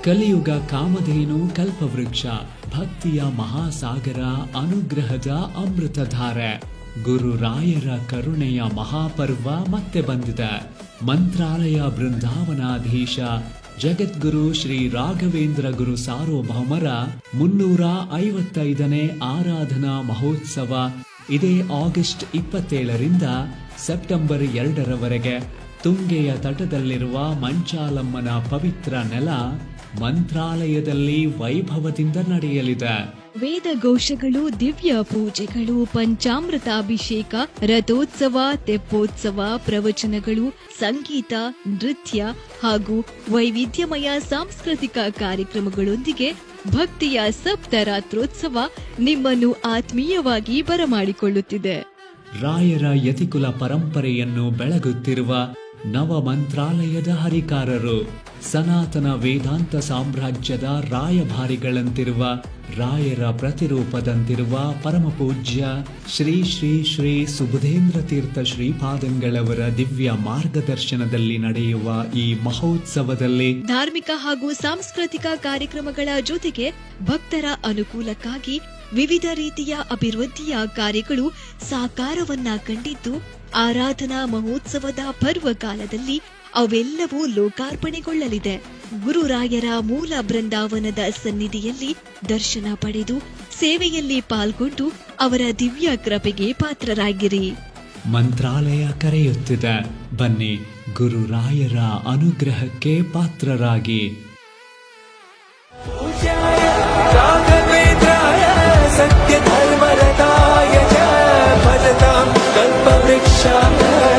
ಕಲಿಯುಗ ಕಾಮಧೇನು ಕಲ್ಪವೃಕ್ಷ, ಭಕ್ತಿಯ ಮಹಾಸಾಗರ, ಅನುಗ್ರಹದ ಅಮೃತಧಾರೆ. ಗುರು ರಾಯರ ಕರುಣೆಯ ಮಹಾಪರ್ವ ಮತ್ತೆ ಬಂದಿದೆ. ಮಂತ್ರಾಲಯ ಬೃಂದಾವನಾಧೀಶ ಜಗದ್ಗುರು ಶ್ರೀ ರಾಘವೇಂದ್ರ ಗುರು ಸಾರ್ವಭೌಮರ 355ನೇ ಆರಾಧನಾ ಮಹೋತ್ಸವ ಇದೇ ಆಗಸ್ಟ್ 27ರಿಂದ ಸೆಪ್ಟೆಂಬರ್ 2ರವರೆಗೆ ತುಂಗೆಯ ತಟದಲ್ಲಿರುವ ಮಂಚಾಲಮ್ಮನ ಪವಿತ್ರ ನೆಲ ಮಂತ್ರಾಲಯದಲ್ಲಿ ವೈಭವದಿಂದ ನಡೆಯಲಿದೆ. ವೇದಘೋಷಗಳು, ದಿವ್ಯ ಪೂಜೆಗಳು, ಪಂಚಾಮೃತಾಭಿಷೇಕ, ರಥೋತ್ಸವ, ತೆಪ್ಪೋತ್ಸವ, ಪ್ರವಚನಗಳು, ಸಂಗೀತ, ನೃತ್ಯ ಹಾಗೂ ವೈವಿಧ್ಯಮಯ ಸಾಂಸ್ಕೃತಿಕ ಕಾರ್ಯಕ್ರಮಗಳೊಂದಿಗೆ ಭಕ್ತಿಯ ಸಪ್ತರಾತ್ರೋತ್ಸವ ನಿಮ್ಮನ್ನು ಆತ್ಮೀಯವಾಗಿ ಬರಮಾಡಿಕೊಳ್ಳುತ್ತಿದೆ. ರಾಯರ ಯತಿಕುಲ ಪರಂಪರೆಯನ್ನು ಬೆಳಗುತ್ತಿರುವ ನವ ಮಂತ್ರಾಲಯದ ಹರಿಕಾರರು, ಸನಾತನ ವೇದಾಂತ ಸಾಮ್ರಾಜ್ಯದ ರಾಯಭಾರಿಗಳಂತಿರುವ ರಾಯರ ಪ್ರತಿರೂಪದಂತಿರುವ ಪರಮಪೂಜ್ಯ ಶ್ರೀ ಶ್ರೀ ಶ್ರೀ ಸುಬುಧೇಂದ್ರ ತೀರ್ಥ ಶ್ರೀಪಾದಂಗಳವರ ದಿವ್ಯ ಮಾರ್ಗದರ್ಶನದಲ್ಲಿ ನಡೆಯುವ ಈ ಮಹೋತ್ಸವದಲ್ಲಿ ಧಾರ್ಮಿಕ ಹಾಗೂ ಸಾಂಸ್ಕೃತಿಕ ಕಾರ್ಯಕ್ರಮಗಳ ಜೊತೆಗೆ ಭಕ್ತರ ಅನುಕೂಲಕ್ಕಾಗಿ ವಿವಿಧ ರೀತಿಯ ಅಭಿವೃದ್ಧಿಯ ಕಾರ್ಯಗಳು ಸಾಕಾರವನ್ನ ಕಂಡಿದ್ದು, ಆರಾಧನಾ ಮಹೋತ್ಸವದ ಪರ್ವಕಾಲದಲ್ಲಿ ಅವೆಲ್ಲವೂ ಲೋಕಾರ್ಪಣೆಗೊಳ್ಳಲಿದೆ. ಗುರುರಾಯರ ಮೂಲ ಬೃಂದಾವನದ ಸನ್ನಿಧಿಯಲ್ಲಿ ದರ್ಶನ ಪಡೆದು ಸೇವೆಯಲ್ಲಿ ಪಾಲ್ಗೊಂಡು ಅವರ ದಿವ್ಯ ಕೃಪೆಗೆ ಪಾತ್ರರಾಗಿರಿ. ಮಂತ್ರಾಲಯ ಕರೆಯುತ್ತಿದೆ, ಬನ್ನಿ ಗುರುರಾಯರ ಅನುಗ್ರಹಕ್ಕೆ ಪಾತ್ರರಾಗಿ. सत्य धर्मरताय च भजतां कल्पवृक्षाय